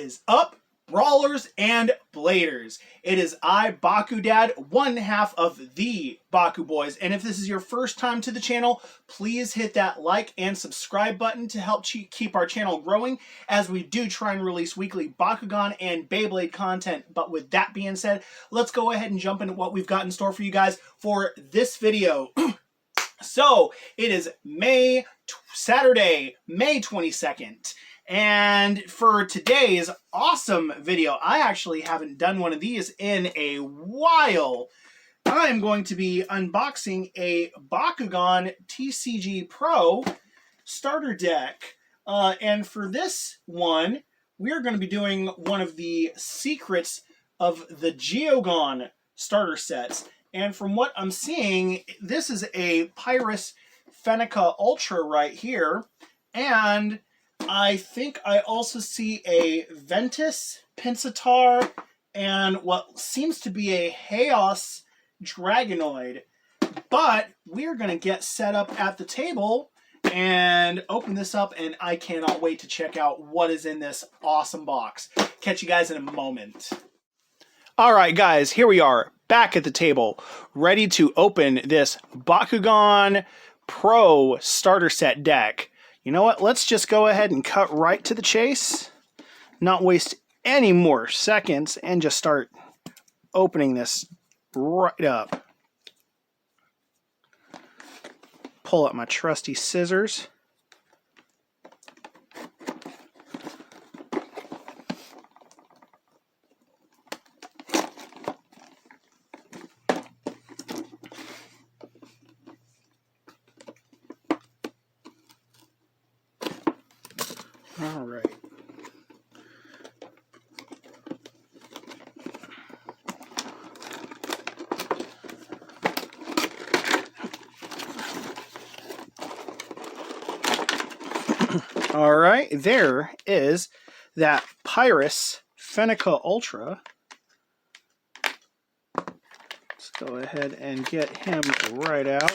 is up, brawlers and bladers? It is I, Bakudad, one half of the Baku Boys, and if this is your first time to the channel, please hit that like and subscribe button to help keep our channel growing as we do try and release weekly Bakugan and Beyblade content. But with that being said, let's go ahead and jump into what we've got in store for you guys for this video. So, it is Saturday, May 22nd. And for today's awesome video, I actually haven't done one of these in a while. I'm going to be unboxing a Bakugan TCG Pro starter deck. And for this one, we're going to be doing one of the secrets of the Geogan starter sets. And from what I'm seeing, this is a Pyrus Fenica Ultra right here. And I think I also see a Ventus Pensatar and what seems to be a Chaos Dragonoid. But we're going to get set up at the table and open this up, and I cannot wait to check out what is in this awesome box. Catch you guys in a moment. Alright guys, here we are, back at the table, ready to open this Bakugan Pro starter set deck. You know what, let's just go ahead and cut right to the chase, not waste any more seconds, and just start opening this right up. Pull out my trusty scissors. All right. All right, there is that Pyrus Fenica Ultra. Let's go ahead and get him right out.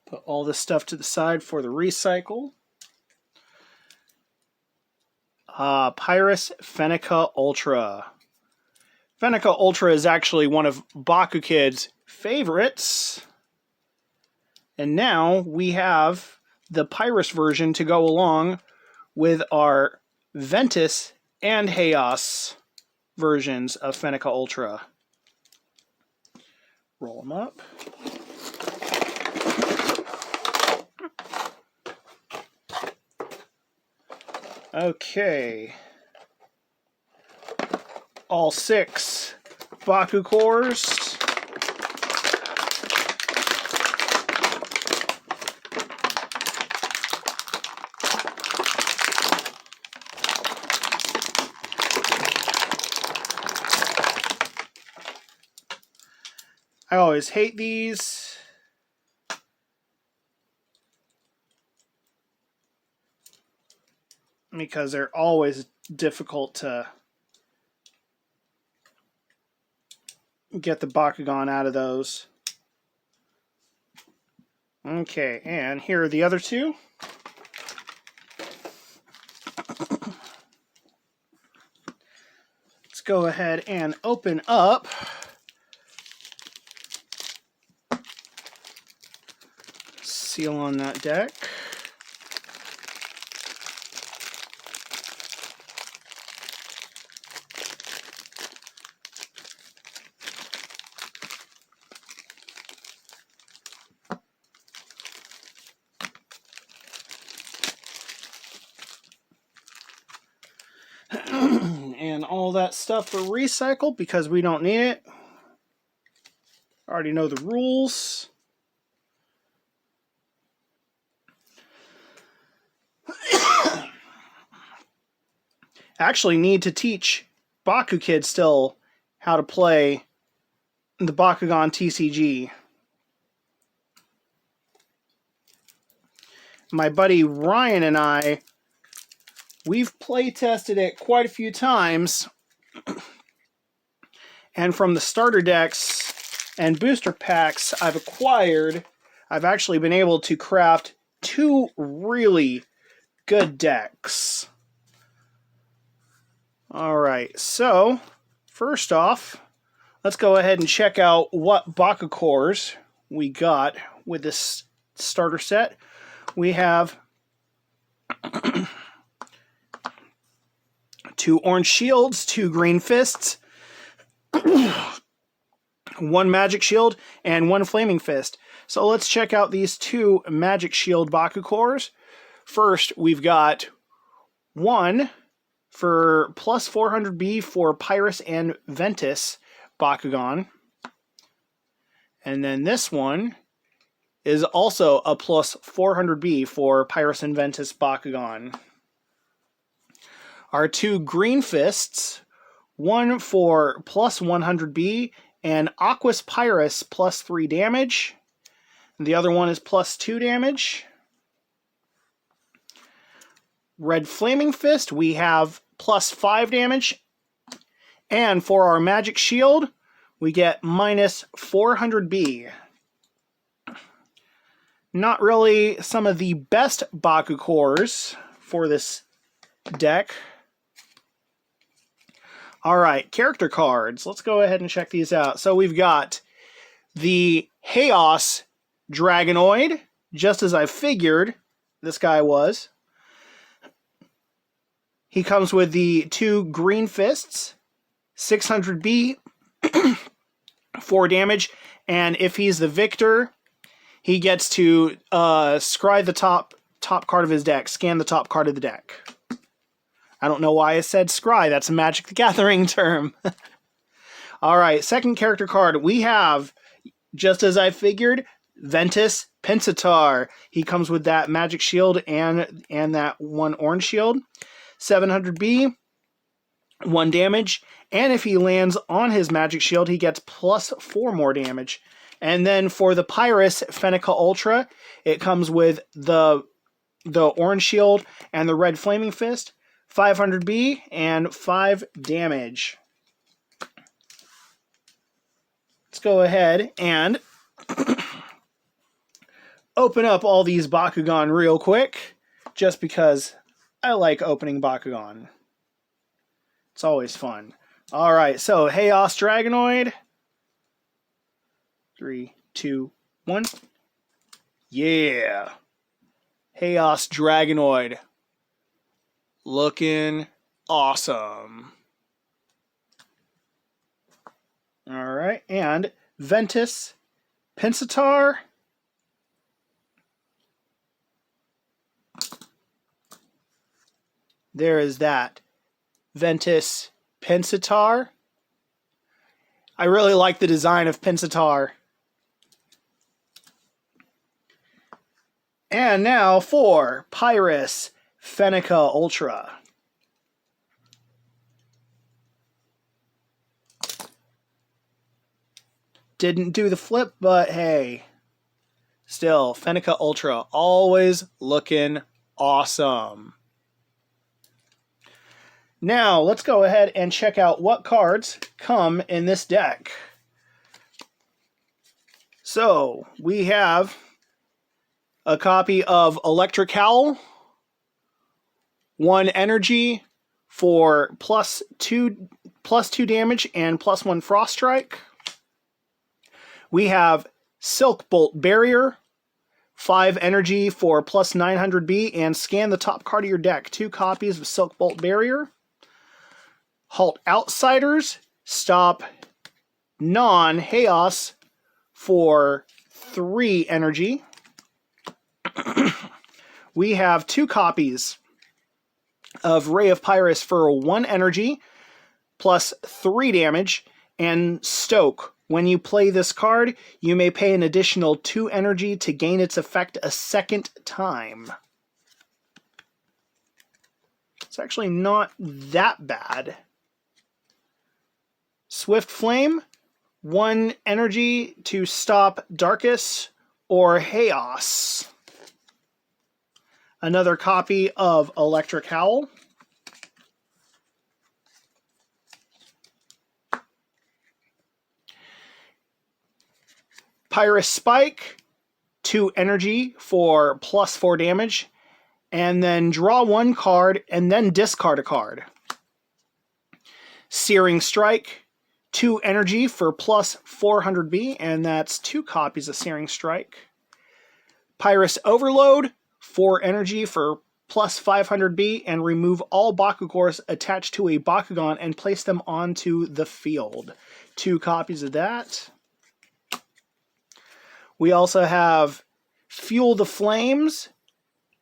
Put all this stuff to the side for the recycle. Pyrus Fenica Ultra. Fenica Ultra is actually one of Bakukid's favorites. And now we have the Pyrus version to go along with our Ventus and Chaos versions of Fenica Ultra. Roll them up. Okay. All 6 Baku cores. I always hate these. Because they're always difficult to get the Bakugan out of those. Okay, and here are the other 2. Let's go ahead and open up seal on that deck. And all that stuff for recycle because we don't need it. Already know the rules. Actually need to teach Baku kids still how to play the Bakugan TCG. My buddy Ryan and I, we've play tested it quite a few times, and from the starter decks and booster packs I've acquired, I've actually been able to craft 2 really good decks. Alright, so first off, let's go ahead and check out what Bakukors we got with this starter set. We have 2 orange shields, 2 green fists, 1 magic shield, and 1 flaming fist. So let's check out these 2 magic shield Bakukors. First, we've got 1 for plus 400B for Pyrus and Ventus Bakugan. And then this one is also a plus 400B for Pyrus and Ventus Bakugan. Our 2 green fists, 1 for plus 100B and Aquas Pyrus plus 3 damage. And the other one is plus 2 damage. Red Flaming Fist, we have plus 5 damage. And for our Magic Shield, we get minus 400B. Not really some of the best Bakukors for this deck. Alright, character cards. Let's go ahead and check these out. So we've got the Chaos Dragonoid, just as I figured this guy was. He comes with the 2 green fists, 600B, 4 damage, and if he's the victor, he gets to scry the top card of his deck, scan the top card of the deck. I don't know why I said scry, that's a Magic the Gathering term. Alright, second character card, we have, just as I figured, Ventus Pensatar. He comes with that magic shield and that 1 orange shield. 700B, 1 damage, and if he lands on his magic shield, he gets plus 4 more damage. And then for the Pyrus Fenica Ultra, it comes with the orange shield and the red flaming fist, 500B and 5 damage. Let's go ahead and open up all these Bakugan real quick, just because I like opening Bakugan. It's always fun. Alright, so Chaos Dragonoid. 3, 2, 1. Yeah! Chaos Dragonoid. Looking awesome. Alright, and Ventus Pensatar. There is that. Ventus Pensatar. I really like the design of Pensatar. And now for Pyrus Fenica Ultra. Didn't do the flip, but hey. Still, Fenica Ultra, always looking awesome. Now, let's go ahead and check out what cards come in this deck. So, we have a copy of Electric Howl, 1 energy for plus 2 damage and plus 1 Frost Strike. We have Silk Bolt Barrier, 5 energy for plus 900B and scan the top card of your deck. 2 copies of Silk Bolt Barrier. Halt Outsiders, stop non-Chaos for 3 energy. We have 2 copies of Ray of Pyrus for 1 energy, plus 3 damage, and Stoke. When you play this card, you may pay an additional 2 energy to gain its effect a second time. It's actually not that bad. Swift Flame, 1 energy to stop Darkus or Chaos. Another copy of Electric Howl. Pyrus Spike, 2 energy for +4 damage, and then draw 1 card and then discard a card. Searing Strike, 2 energy for +400B, and that's 2 copies of Searing Strike. Pyrus Overload, 4 energy for +500B, and remove all Bakugors attached to a Bakugan and place them onto the field. 2 copies of that. We also have Fuel the Flames,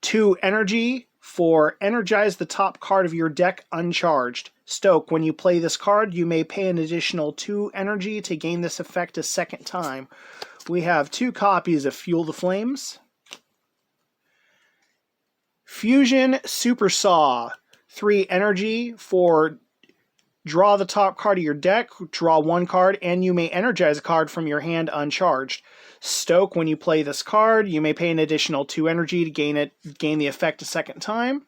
2 energy for energize the top card of your deck uncharged. Stoke, when you play this card, you may pay an additional 2 energy to gain this effect a second time. We have 2 copies of Fuel the Flames. Fusion Super Saw, 3 energy for draw the top card of your deck, draw 1 card, and you may energize a card from your hand uncharged. Stoke, when you play this card, you may pay an additional 2 energy to gain the effect a second time.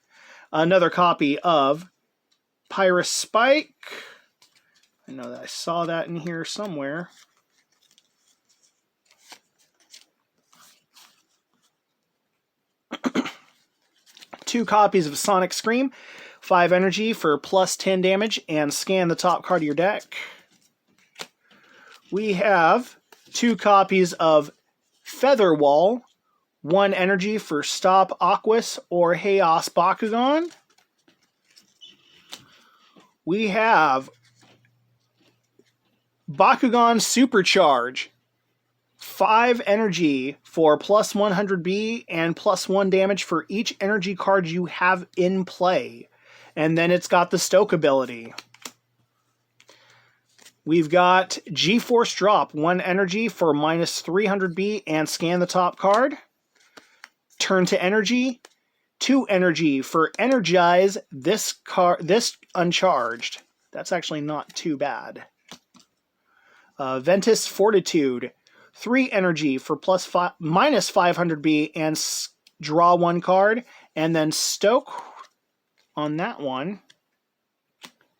Another copy of Pyrus Spike. I know that I saw that in here somewhere. Two copies of Sonic Scream, 5 energy for +10 damage, and scan the top card of your deck. We have 2 copies of Feather Wall, 1 energy for stop Aquas or Chaos Bakugan. We have Bakugan Supercharge, 5 energy for +100B and +1 damage for each energy card you have in play. And then it's got the Stoke ability. We've got G-Force Drop, 1 energy for -300B and scan the top card. Turn to Energy, 2 energy for energize this uncharged. That's actually not too bad. Ventus Fortitude, 3 energy for -500B and draw 1 card, and then Stoke on that one.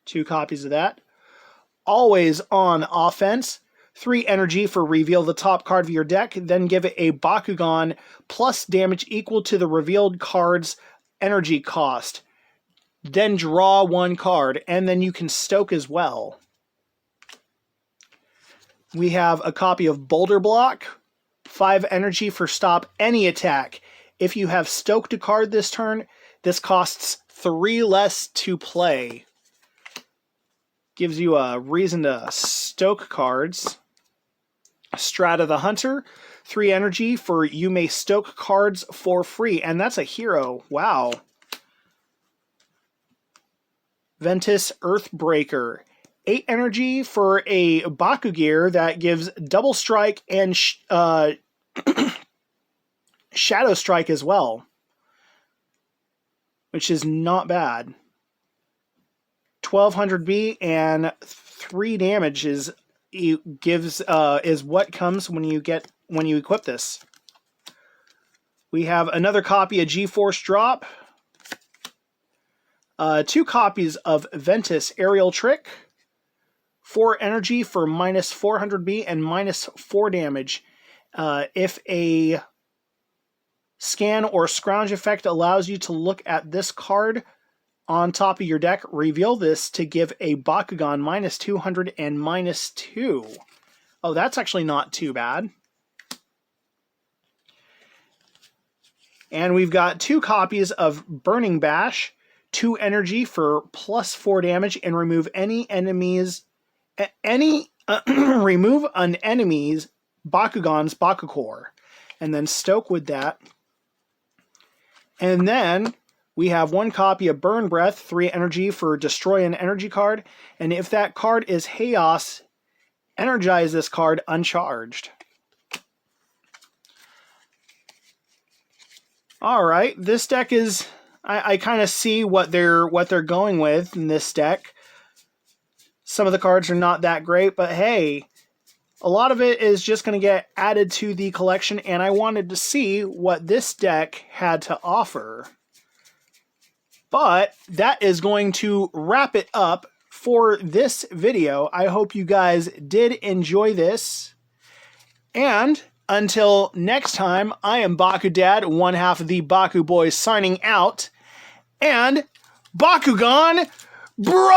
2 copies of that. Always on Offense, 3 energy for reveal the top card of your deck, then give it a Bakugan plus damage equal to the revealed card's energy cost. Then draw 1 card, and then you can Stoke as well. We have a copy of Boulder Block, 5 energy for stop any attack. If you have Stoked a card this turn, this costs 3 less to play. Gives you a reason to stoke cards. Strata the Hunter, 3 energy for you may stoke cards for free, and that's a hero. Wow. Ventus Earthbreaker, 8 energy for a Bakugear that gives double strike and shadow strike as well, which is not bad. 1200B and 3 damage is what comes when you equip this. We have another copy of G-Force Drop, 2 copies of Ventus Aerial Trick, 4 energy for -400B and -4 damage. If a scan or scrounge effect allows you to look at this card on top of your deck, reveal this to give a Bakugan -200 and -2. Oh, that's actually not too bad. And we've got 2 copies of Burning Bash, 2 energy for +4 damage, and remove remove an enemy's Bakugan's Bakukor, and then Stoke with that. And then we have 1 copy of Burn Breath, 3 energy for destroy an energy card, and if that card is Chaos, energize this card uncharged. All right, this deck is I kind of see what they're going with in this deck. Some of the cards are not that great, but hey, a lot of it is just going to get added to the collection, and I wanted to see what this deck had to offer. But that is going to wrap it up for this video. I hope you guys did enjoy this. And until next time, I am Bakudad, one half of the Baku Boys, signing out. And Bakugan Brawl!